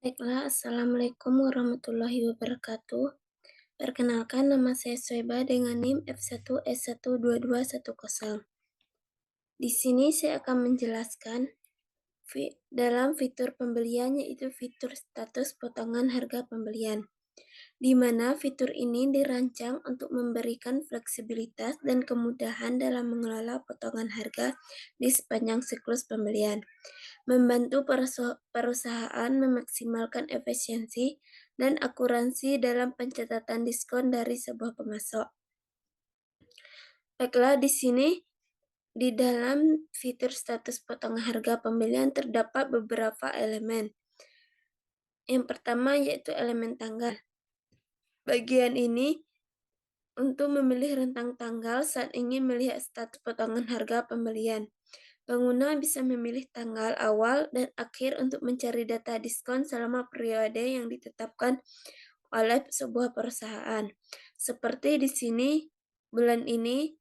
Baiklah, Assalamualaikum warahmatullahi wabarakatuh. Perkenalkan, nama saya Soeba dengan NIM F1S12210. Di sini saya akan menjelaskan dalam fitur pembelian, yaitu fitur status potongan harga pembelian, di mana fitur ini dirancang untuk memberikan fleksibilitas dan kemudahan dalam mengelola potongan harga di sepanjang siklus pembelian, membantu perusahaan memaksimalkan efisiensi dan akurasi dalam pencatatan diskon dari sebuah pemasok. Baiklah, di sini di dalam fitur status potongan harga pembelian terdapat beberapa elemen. Yang pertama yaitu elemen tanggal. Bagian ini untuk memilih rentang tanggal saat ingin melihat status potongan harga pembelian. Pengguna bisa memilih tanggal awal dan akhir untuk mencari data diskon selama periode yang ditetapkan oleh sebuah perusahaan. Seperti di sini, bulan ini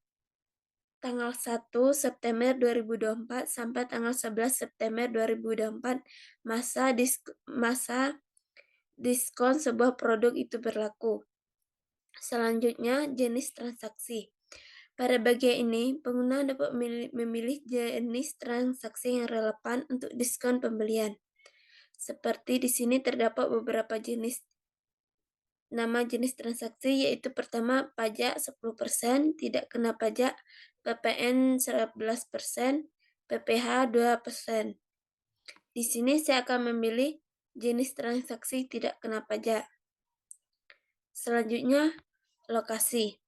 tanggal 1 September 2024 sampai tanggal 11 September 2024 masa diskon sebuah produk itu berlaku. Selanjutnya, jenis transaksi. Pada bagian ini, pengguna dapat memilih jenis transaksi yang relevan untuk diskon pembelian. Seperti di sini terdapat beberapa jenis. Nama jenis transaksi yaitu pertama pajak 10%, tidak kena pajak, PPN 11%, PPh 2%. Di sini saya akan memilih jenis transaksi tidak kena pajak. Selanjutnya, lokasi.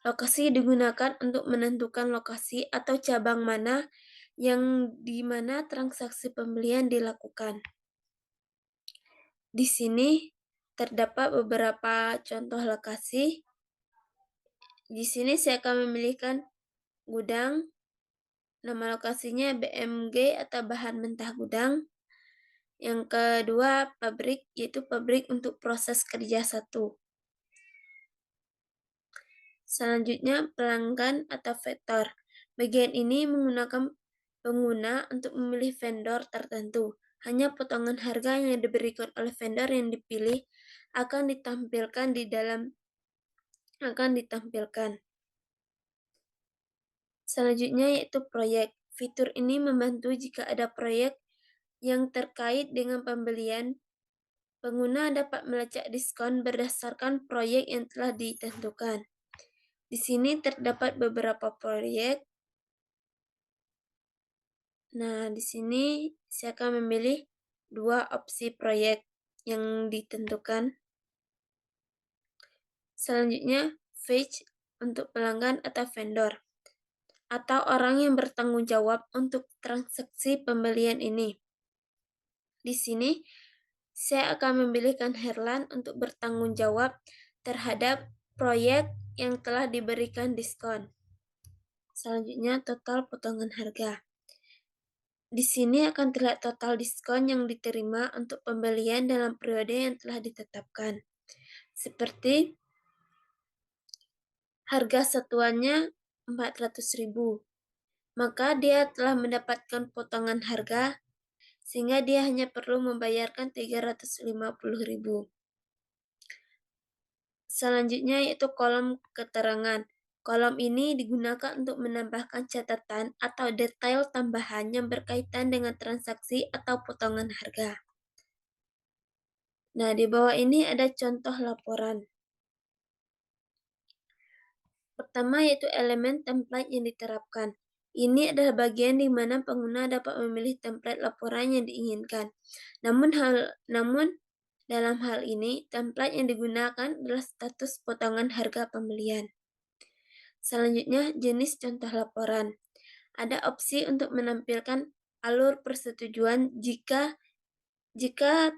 Lokasi digunakan untuk menentukan lokasi atau cabang mana yang di mana transaksi pembelian dilakukan. Di sini terdapat beberapa contoh lokasi. Di sini saya akan memilihkan gudang, nama lokasinya BMG atau bahan mentah gudang. Yang kedua, pabrik, yaitu pabrik untuk proses kerja satu. Selanjutnya, pelanggan atau vendor. Bagian ini menggunakan pengguna untuk memilih vendor tertentu. Hanya potongan harga yang diberikan oleh vendor yang dipilih akan ditampilkan. Selanjutnya yaitu proyek. Fitur ini membantu jika ada proyek yang terkait dengan pembelian. Pengguna dapat melacak diskon berdasarkan proyek yang telah ditentukan. Di sini terdapat beberapa proyek. Nah, di sini saya akan memilih dua opsi proyek yang ditentukan. Selanjutnya, fetch untuk pelanggan atau vendor, atau orang yang bertanggung jawab untuk transaksi pembelian ini. Di sini, saya akan memilihkan Herlan untuk bertanggung jawab terhadap proyek yang telah diberikan diskon. Selanjutnya, total potongan harga. Di sini akan terlihat total diskon yang diterima untuk pembelian dalam periode yang telah ditetapkan. Seperti harga satuannya 400.000. Maka dia telah mendapatkan potongan harga sehingga dia hanya perlu membayarkan 350.000. Selanjutnya yaitu kolom keterangan. Kolom ini digunakan untuk menambahkan catatan atau detail tambahan yang berkaitan dengan transaksi atau potongan harga. Nah, di bawah ini ada contoh laporan. Pertama yaitu elemen template yang diterapkan. Ini adalah bagian di mana pengguna dapat memilih template laporan yang diinginkan. Namun dalam hal ini, template yang digunakan adalah status potongan harga pembelian. Selanjutnya, jenis contoh laporan. Ada opsi untuk menampilkan alur persetujuan jika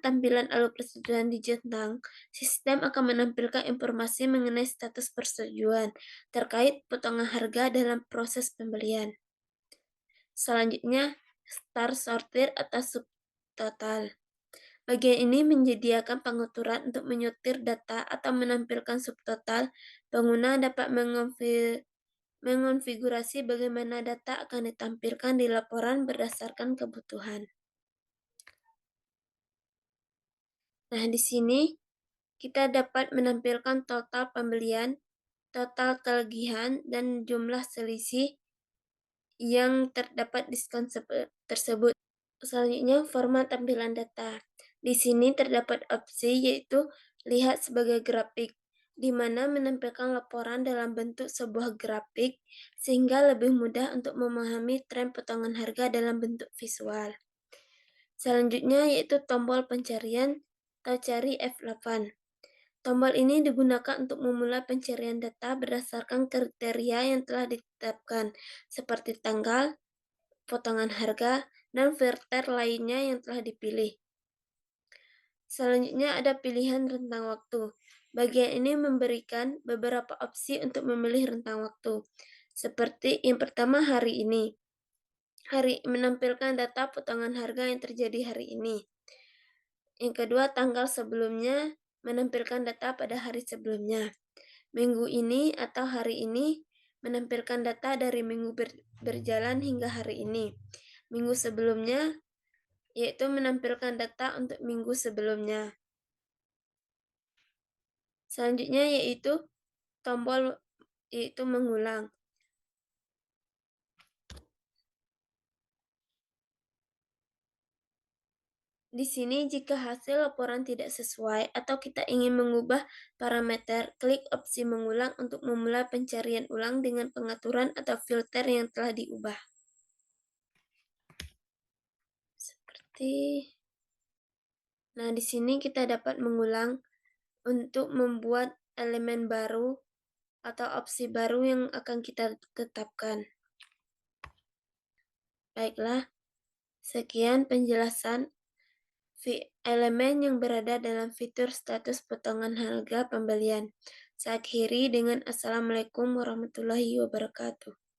tampilan alur persetujuan dijentang, sistem akan menampilkan informasi mengenai status persetujuan terkait potongan harga dalam proses pembelian. Selanjutnya, start sortir atau subtotal. Bagian ini menyediakan pengaturan untuk menyortir data atau menampilkan subtotal. Pengguna dapat mengonfigurasi bagaimana data akan ditampilkan di laporan berdasarkan kebutuhan. Nah, di sini kita dapat menampilkan total pembelian, total kelebihan, dan jumlah selisih yang terdapat diskon tersebut. Selanjutnya, format tampilan data. Di sini terdapat opsi yaitu lihat sebagai grafik, di mana menampilkan laporan dalam bentuk sebuah grafik sehingga lebih mudah untuk memahami tren potongan harga dalam bentuk visual. Selanjutnya yaitu tombol pencarian atau cari F8. Tombol ini digunakan untuk memulai pencarian data berdasarkan kriteria yang telah ditetapkan, seperti tanggal, potongan harga, dan filter lainnya yang telah dipilih. Selanjutnya ada pilihan rentang waktu. Bagian ini memberikan beberapa opsi untuk memilih rentang waktu. Seperti yang pertama hari ini. Menampilkan data potongan harga yang terjadi hari ini. Yang kedua, tanggal sebelumnya menampilkan data pada hari sebelumnya. Minggu ini atau hari ini menampilkan data dari minggu berjalan hingga hari ini. Minggu sebelumnya yaitu menampilkan data untuk minggu sebelumnya. Selanjutnya yaitu tombol yaitu mengulang. Di sini jika hasil laporan tidak sesuai atau kita ingin mengubah parameter, klik opsi mengulang untuk memulai pencarian ulang dengan pengaturan atau filter yang telah diubah. Nah, di sini kita dapat mengulang untuk membuat elemen baru atau opsi baru yang akan kita tetapkan. Baiklah, sekian penjelasan elemen yang berada dalam fitur status potongan harga pembelian. Saya akhiri dengan Assalamualaikum warahmatullahi wabarakatuh.